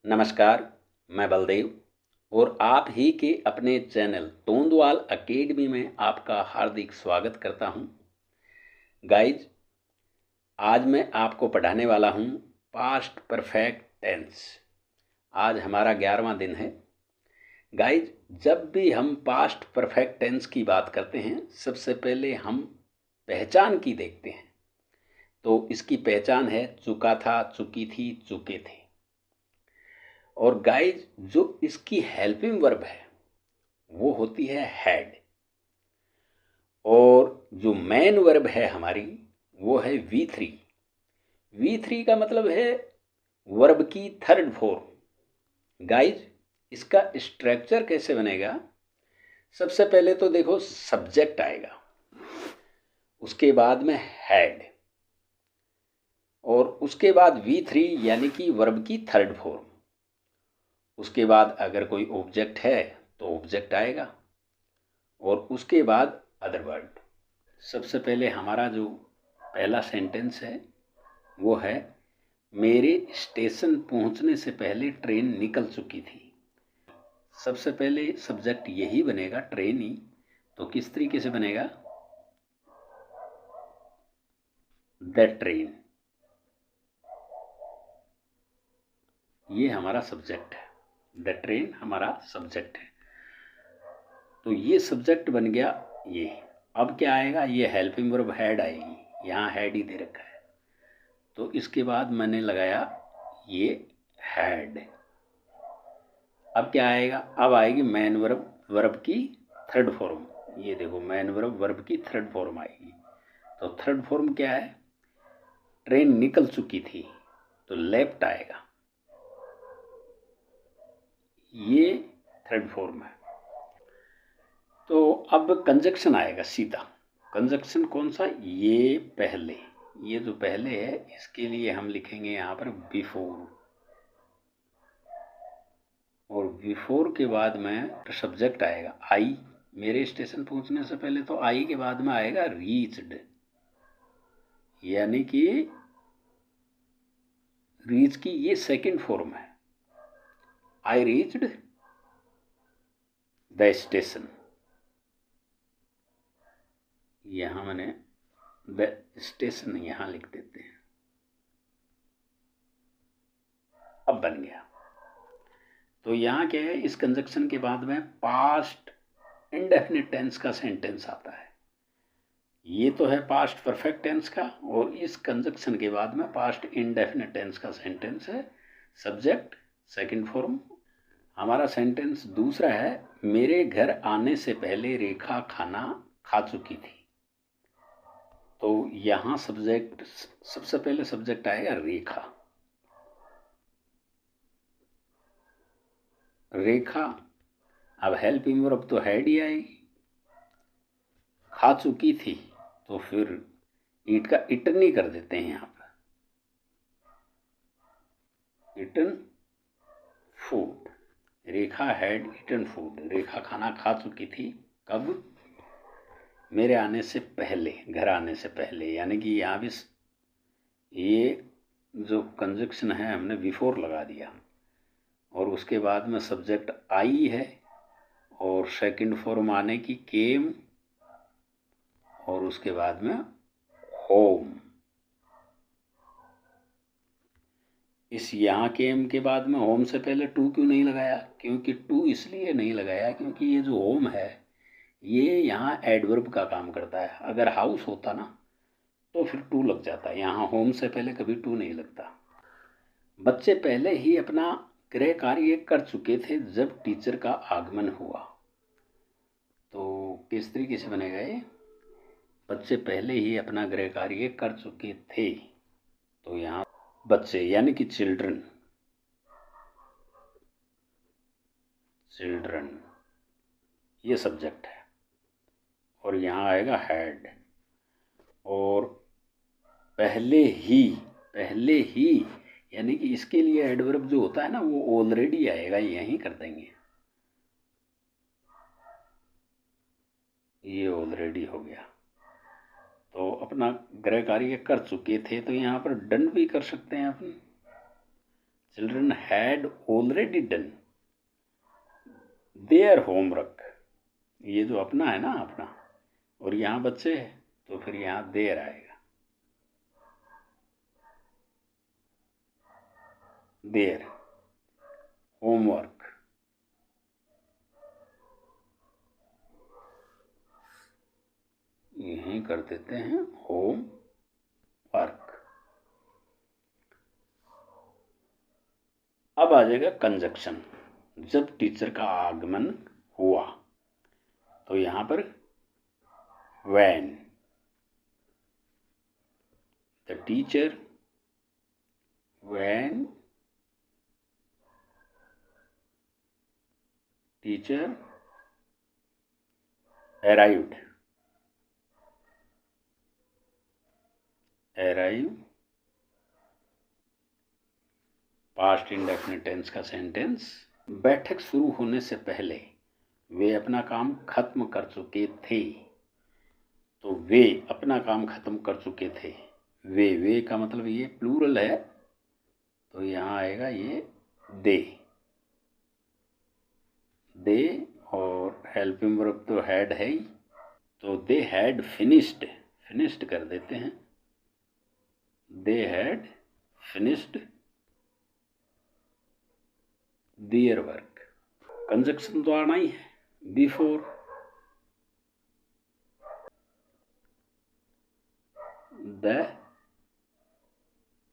नमस्कार, मैं बलदेव और आप ही के अपने चैनल तोंदवाल अकेडमी में आपका हार्दिक स्वागत करता हूं। गाइज, आज मैं आपको पढ़ाने वाला हूं पास्ट परफेक्ट टेंस। आज हमारा 11वां दिन है। गाइज, जब भी हम पास्ट परफेक्ट टेंस की बात करते हैं, सबसे पहले हम पहचान की देखते हैं। तो इसकी पहचान है चुका था, चुकी थी, चुके थे। और गाइज, जो इसकी हेल्पिंग वर्ब है वो होती है हैड, और जो मेन वर्ब है हमारी वो है V3। V3 का मतलब है वर्ब की थर्ड फॉर्म। गाइज, इसका स्ट्रक्चर कैसे बनेगा? सबसे पहले तो देखो, सब्जेक्ट आएगा, उसके बाद में हैड, और उसके बाद V3 यानी कि वर्ब की थर्ड फॉर्म। उसके बाद अगर कोई ऑब्जेक्ट है तो ऑब्जेक्ट आएगा, और उसके बाद अदर वर्ड। सबसे पहले हमारा जो पहला सेंटेंस है वो है, मेरे स्टेशन पहुंचने से पहले ट्रेन निकल चुकी थी। सबसे पहले सब्जेक्ट यही बनेगा, ट्रेन ही। तो किस तरीके से बनेगा? द ट्रेन, ये हमारा सब्जेक्ट है। द ट्रेन हमारा सब्जेक्ट है। तो ये सब्जेक्ट बन गया ये। अब क्या आएगा? ये हेल्पिंग वर्ब हैड आएगी। यहाँ हैड ही दे रखा है, तो इसके बाद मैंने लगाया ये हैड। अब क्या आएगा? अब आएगी मैन वर्ब, वर्ब की थर्ड फॉर्म। ये देखो, मैन वर्ब, वर्ब की थर्ड फॉर्म आएगी। तो थर्ड फॉर्म क्या है? ट्रेन निकल चुकी थी, तो लेफ्ट आएगा। ये थर्ड फॉर्म है। तो अब कंजक्शन आएगा सीधा। कंजक्शन कौन सा? ये पहले, ये जो पहले है इसके लिए हम लिखेंगे यहाँ पर बिफोर, और बिफोर के बाद में सब्जेक्ट आएगा आई। मेरे स्टेशन पहुंचने से पहले तो आई के बाद में आएगा रीच्ड, यानी कि रीच की ये सेकंड फॉर्म है। I reached the station. यहां मैंने द स्टेशन यहां लिख देते हैं। अब बन गया। तो यहाँ क्या है? इस कंजक्शन के बाद में पास्ट इंडेफिनिट टेंस का सेंटेंस आता है। ये तो है पास्ट परफेक्ट टेंस का, और इस कंजक्शन के बाद में पास्ट इंडेफिनिट टेंस का सेंटेंस है। Subject second form. हमारा सेंटेंस दूसरा है, मेरे घर आने से पहले रेखा खाना खा चुकी थी। तो यहाँ सब्जेक्ट, सबसे पहले सब्जेक्ट आएगा रेखा। रेखा, अब हेल्पिंग वर्ब तो हैड ही आएगी। खा चुकी थी तो फिर ईट का इटन ही कर देते हैं यहाँ पर, eaten food. Rekha had eaten food. Rekha खाना खा चुकी थी। कब? मेरे आने से पहले, घर आने से पहले, यानी कि यहाँ भी ये जो कंजक्शन है हमने बिफोर लगा दिया, और उसके बाद में सब्जेक्ट आई है, और सेकंड फॉर्म आने की केम, और उसके बाद में होम। इस यहाँ केम के बाद में होम से पहले टू क्यों नहीं लगाया? क्योंकि टू इसलिए नहीं लगाया क्योंकि ये जो होम है ये यहाँ एडवर्ब का काम करता है। अगर हाउस होता ना तो फिर टू लग जाता। यहाँ होम से पहले कभी टू नहीं लगता। बच्चे पहले ही अपना गृह कार्य कर चुके थे जब टीचर का आगमन हुआ। तो किस तरीके से बनेगा ये? बच्चे पहले ही अपना गृह कार्य कर चुके थे, तो यहाँ बच्चे यानी कि चिल्ड्रन, चिल्ड्रन ये सब्जेक्ट है, और यहाँ आएगा हैड। और पहले ही, पहले ही यानी कि इसके लिए एडवर्ब जो होता है ना वो ऑलरेडी आएगा, यहीं कर देंगे। ये ऑलरेडी हो गया। तो अपना गृह कार्य कर चुके थे, तो यहाँ पर डन भी कर सकते हैं अपन। Children had already done their homework, ये जो अपना है ना अपना, और यहाँ बच्चे है तो फिर यहाँ देयर आएगा, देयर होमवर्क। यहीं कर देते हैं होम वर्क। अब आ जाएगा कंजक्शन। जब टीचर का आगमन हुआ तो यहां पर when the teacher, when teacher arrived, arrive past indefinite tense का सेंटेंस। बैठक शुरू होने से पहले वे अपना काम खत्म कर चुके थे, तो वे अपना काम खत्म कर चुके थे। वे का मतलब ये प्लूरल है तो यहाँ आएगा ये दे और हेल्पिंग वर्ब तो हैड है ही, तो दे हैड फिनिश्ड कर देते हैं, they had finished their work. Conjunction तो आना ही है, बिफोर, द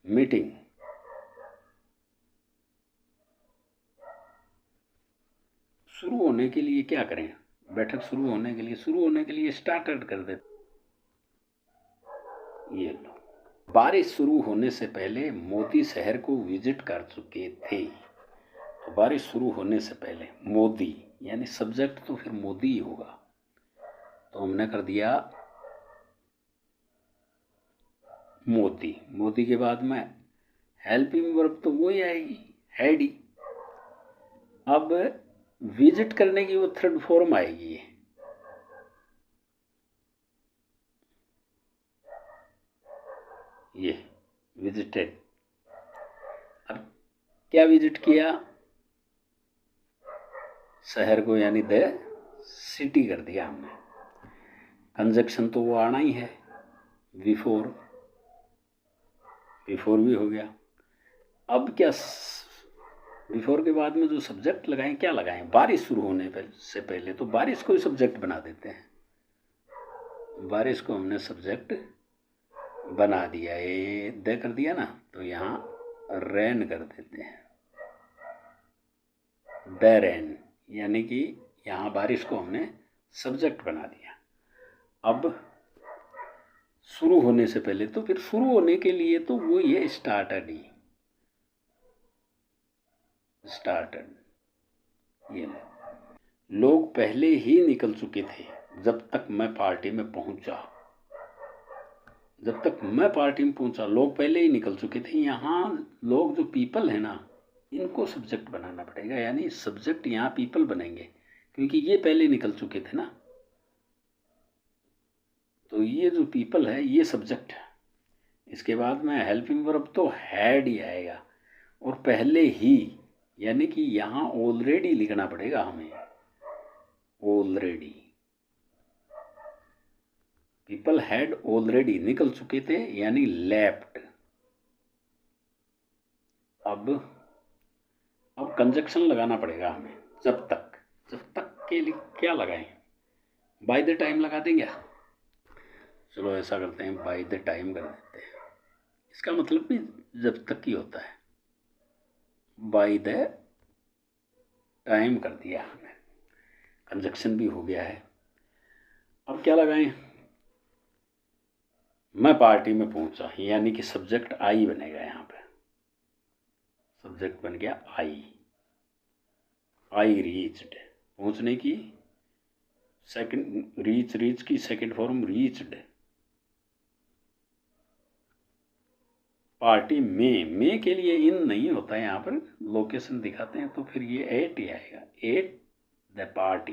मीटिंग, शुरू होने के लिए क्या करें, बैठक शुरू होने के लिए स्टार्टेड कर देते। ये लो, बारिश शुरू होने से पहले मोदी शहर को विजिट कर चुके थे, तो बारिश शुरू होने से पहले मोदी यानी सब्जेक्ट तो फिर मोदी ही होगा, तो हमने कर दिया मोदी के बाद में हेल्पिंग वर्ब तो वही आएगी, हैड ही। अब विजिट करने की वो थर्ड फॉर्म आएगी, ये विजिटेड। अब क्या विजिट किया, शहर को यानी द सिटी कर दिया हमने। कंजक्शन तो वो आना ही है, बिफोर भी हो गया। अब क्या, बिफोर के बाद में जो सब्जेक्ट लगाएं, क्या लगाएं, बारिश शुरू होने से पहले, तो बारिश को ही सब्जेक्ट बना देते हैं। बारिश को हमने सब्जेक्ट बना दिया, ये द कर दिया ना, तो यहाँ रेन कर देते हैं, द रेन, यानी कि यहाँ बारिश को हमने सब्जेक्ट बना दिया। अब शुरू होने से पहले, तो फिर शुरू होने के लिए तो वो ये स्टार्टेड ही, स्टार्टेड। ये लोग पहले ही निकल चुके थे जब तक मैं पार्टी में पहुंचा, लोग पहले ही निकल चुके थे। यहाँ लोग जो पीपल है ना, इनको सब्जेक्ट बनाना पड़ेगा, यानी सब्जेक्ट यहाँ पीपल बनेंगे क्योंकि ये पहले निकल चुके थे ना, तो ये जो पीपल है ये सब्जेक्ट है। इसके बाद में हेल्पिंग वर्ब तो हैड ही आएगा, और पहले ही यानी कि यहाँ ऑलरेडी लिखना पड़ेगा हमें, ऑलरेडी, पीपल हैड ऑलरेडी, निकल चुके थे यानी लेफ्ट। अब कंजक्शन लगाना पड़ेगा हमें, जब तक के लिए क्या लगाएं, बाय द टाइम लगा देंगे। चलो ऐसा करते हैं, बाय द टाइम कर देते हैं। इसका मतलब भी जब तक ही होता है, बाय द टाइम कर दिया हमने, कंजक्शन भी हो गया है। अब क्या लगाएं, मैं पार्टी में पहुंचा, यानी कि सब्जेक्ट आई बनेगा, यहाँ पे सब्जेक्ट बन गया आई रीच्ड, पहुंचने की सेकंड, रीच की सेकंड फॉर्म रीच्ड। पार्टी में के लिए इन नहीं होता है, यहाँ पर लोकेशन दिखाते हैं तो फिर ये एट ही आएगा, एट द पार्टी।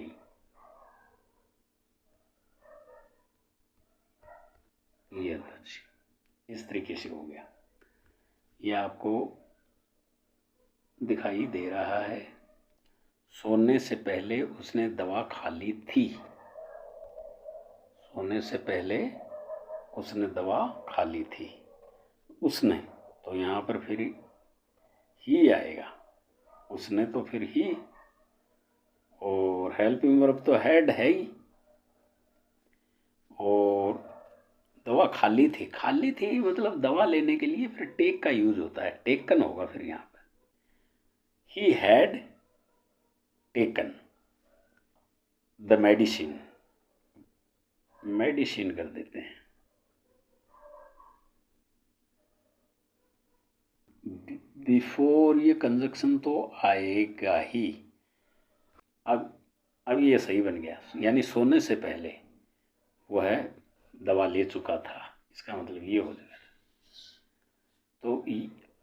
ये इस तरीके से हो गया। ये आपको दिखाई दे रहा है। सोने से पहले उसने दवा खा ली थी। सोने से पहले उसने दवा खा ली थी। उसने, तो यहाँ पर फिर ही आएगा। उसने तो फिर ही, और हेल्पिंग वर्ब तो हैड है ही, और दवा खाली थी। खाली थी मतलब दवा लेने के लिए फिर टेक का यूज होता है, टेकन होगा फिर यहाँ पर। He had taken the medicine, medicine कर देते हैं। बिफोर ये कंजक्शन तो आएगा ही। अब ये सही बन गया, यानी सोने से पहले वह दवा ले चुका था, इसका मतलब ये हो जाएगा। तो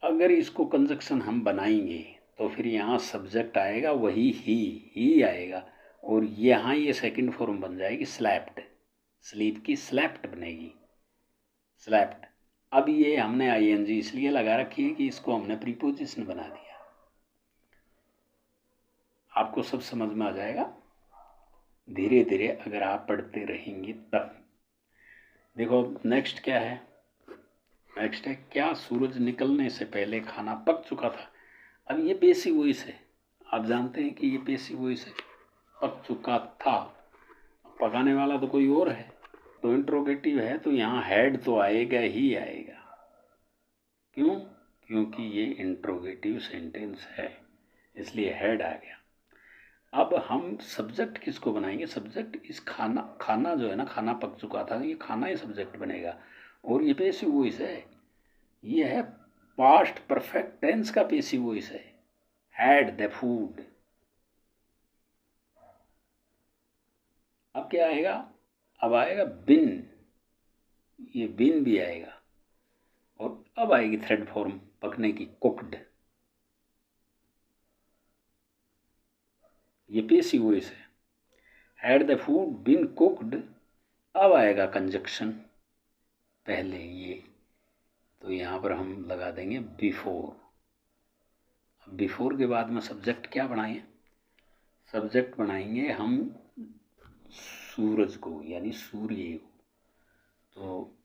अगर इसको कंजक्शन हम बनाएंगे तो फिर यहाँ सब्जेक्ट आएगा, वही ही आएगा, और यहाँ ये सेकंड फॉर्म बन जाएगी स्लैप्ड। स्लीप की स्लैप्ड बनेगी, स्लैप्ड। अब ये हमने आईएनजी इसलिए लगा रखी है कि इसको हमने प्रीपोजिशन बना दिया। आपको सब समझ में आ जाएगा धीरे धीरे अगर आप पढ़ते रहेंगे तब। देखो नेक्स्ट क्या है, नेक्स्ट है क्या सूरज निकलने से पहले खाना पक चुका था। अब ये पेसिव वॉइस है, आप जानते हैं कि ये पेसिव वॉइस है। पक चुका था, पकाने वाला तो कोई और है, तो इंट्रोगेटिव है, तो यहाँ हैड तो आएगा ही आएगा। क्यों? क्योंकि ये इंट्रोगेटिव सेंटेंस है, इसलिए हैड आ गया। अब हम सब्जेक्ट किसको बनाएंगे? सब्जेक्ट इस खाना जो है ना, खाना पक चुका था, ये खाना ही सब्जेक्ट बनेगा। और ये पेसिव वॉइस है, ये है पास्ट परफेक्ट टेंस का पेसिव वॉइस है, हैड द फूड। अब क्या आएगा? अब आएगा बिन, ये बिन भी आएगा। और अब आएगी थर्ड फॉर्म पकने की, कुक्ड। ये पेसिव वॉइस है, had the food been cooked. अब आएगा कंजक्शन पहले ये, तो यहाँ पर हम लगा देंगे बिफोर। अब बिफोर के बाद में सब्जेक्ट क्या बनाएं? सब्जेक्ट बनाएंगे हम सूरज को, यानी सूर्य को। तो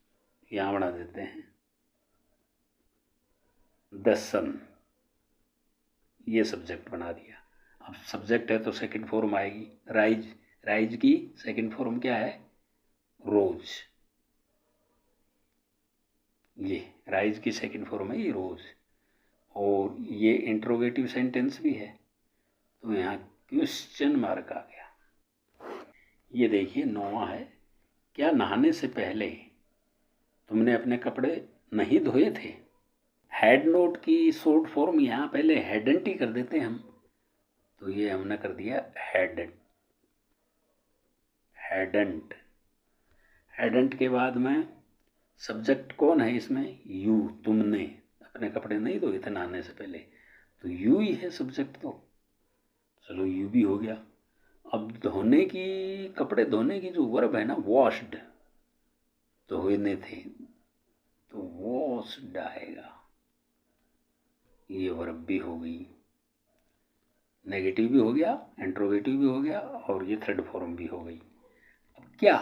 यहाँ बना देते हैं द सन, ये सब्जेक्ट बना दिया। अब सब्जेक्ट है तो सेकंड फॉर्म आएगी राइज। राइज की सेकंड फॉर्म क्या है? रोज। ये राइज की सेकंड फॉर्म है ये रोज, और ये इंट्रोगेटिव सेंटेंस भी है, तो यहाँ क्वेश्चन मार्क आ गया। ये देखिए 9वां है, क्या नहाने से पहले तुमने अपने कपड़े नहीं धोए थे? हैड नोट की शॉर्ट फॉर्म यहाँ पहले हैडंट ही कर देते हैं हम, तो ये हमने कर दिया हैडंट। हैडंट, हैडंट के बाद में सब्जेक्ट कौन है इसमें? यू। तुमने अपने कपड़े नहीं धोए थे नहाने से पहले, तो यू ही है सब्जेक्ट। तो चलो यू भी हो गया। अब धोने की, कपड़े धोने की जो वर्ब है ना, वॉश्ड, धोने थे, तो वॉश्ड आएगा। ये वर्ब भी हो गई, नेगेटिव भी हो गया, इंट्रोगेटिव भी हो गया, और ये थर्ड फॉर्म भी हो गई। अब क्या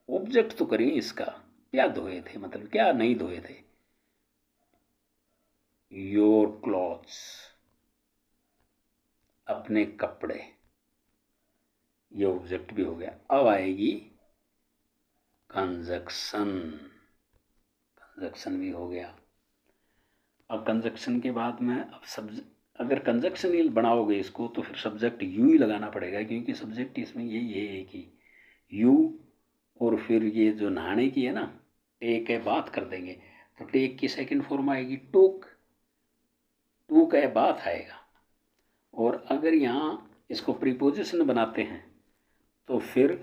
ऑब्जेक्ट तो करें इसका, क्या धोए थे मतलब क्या नहीं धोए थे? योर क्लॉथ्स, अपने कपड़े, ये ऑब्जेक्ट भी हो गया। अब आएगी कंजक्शन, कंजक्शन भी हो गया। अब कंजक्शन के बाद में अब अगर कंजक्शन ही बनाओगे इसको तो फिर सब्जेक्ट यू ही लगाना पड़ेगा, क्योंकि सब्जेक्ट इसमें यही है कि यू, और फिर ये जो नहाने की है ना, टेक है बात कर देंगे, तो टेक की सेकंड फॉर्म आएगी टूक, टूक है बात आएगा। और अगर यहाँ इसको प्रीपोजिशन बनाते हैं तो फिर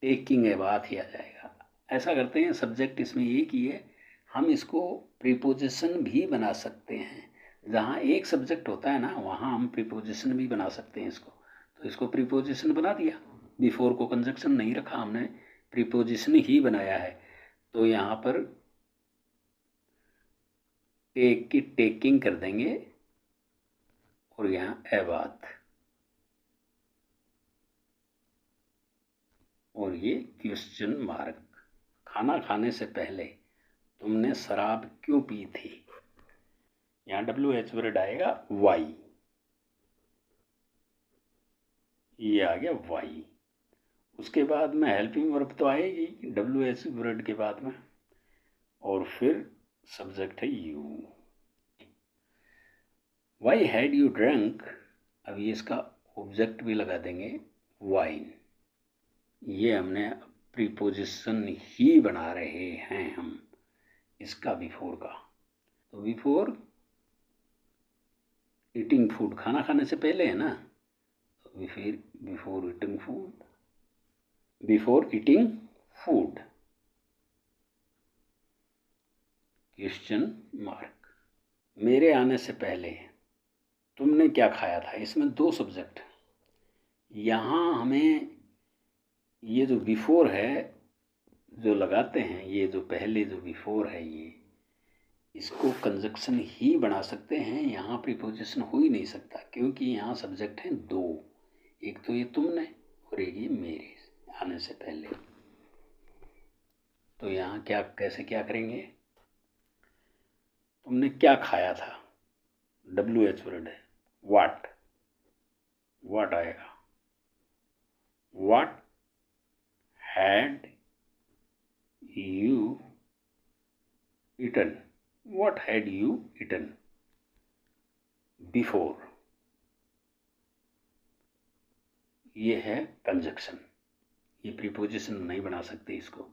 टेकिंग है बात ही आ जाएगा। ऐसा करते हैं, सब्जेक्ट इसमें एक ही है, हम इसको प्रीपोजिशन भी बना सकते हैं। जहाँ एक सब्जेक्ट होता है ना, वहाँ हम प्रीपोजिशन भी बना सकते हैं इसको। तो इसको प्रीपोजिशन बना दिया, बिफोर को कंजक्शन नहीं रखा हमने, प्रीपोजिशन ही बनाया है। तो यहाँ पर टेक की टेकिंग कर देंगे और यहाँ ए बात, और ये क्वेश्चन मार्क। खाना खाने से पहले तुमने शराब क्यों पी थी? यहाँ WH वर्ड आएगा वाई, ये आ गया वाई। उसके बाद में हेल्पिंग वर्ब तो आएगी WH वर्ड के बाद में, और फिर सब्जेक्ट है you. Why had you drunk, अब ये इसका ऑब्जेक्ट भी लगा देंगे वाइन। ये हमने प्रीपोजिशन ही बना रहे हैं हम इसका बिफोर का। तो बिफोर ईटिंग फूड, खाना खाने से पहले है ना, तो फिर before eating food, before eating food question mark. मेरे आने से पहले तुमने क्या खाया था, इसमें दो सब्जेक्ट। यहाँ हमें ये जो बिफोर है जो लगाते हैं, ये जो पहले जो बिफोर है, ये इसको कंजक्शन ही बना सकते हैं, यहाँ प्रीपोजिशन हो ही नहीं सकता, क्योंकि यहाँ सब्जेक्ट हैं दो, एक तो ये तुमने और एक ये मेरे आने से पहले। तो यहाँ क्या कैसे क्या करेंगे, तुमने क्या खाया था, WH वर्ड है वाट, वाट आएगा, what had you eaten, what had you eaten before, ये है कंजक्शन। ये प्रीपोजिशन नहीं बना सकते इसको।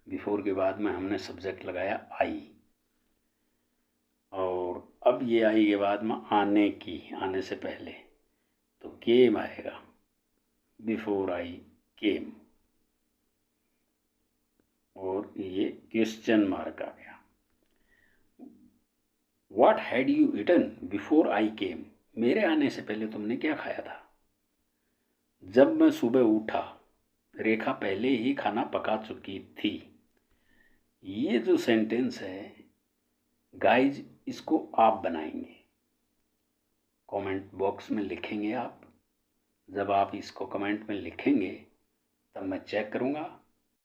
बिफोर के बाद में हमने सब्जेक्ट लगाया आई, और अब ये आई के बाद में आने की, आने से पहले तो केम आएगा, बिफोर आई केम, और ये क्वेश्चन मार्क आ गया। What had you eaten before I came, मेरे आने से पहले तुमने क्या खाया था? जब मैं सुबह उठा, रेखा पहले ही खाना पका चुकी थी। ये जो सेंटेंस है गाइज, इसको आप बनाएंगे, कमेंट बॉक्स में लिखेंगे आप। जब आप इसको कमेंट में लिखेंगे तब मैं चेक करूँगा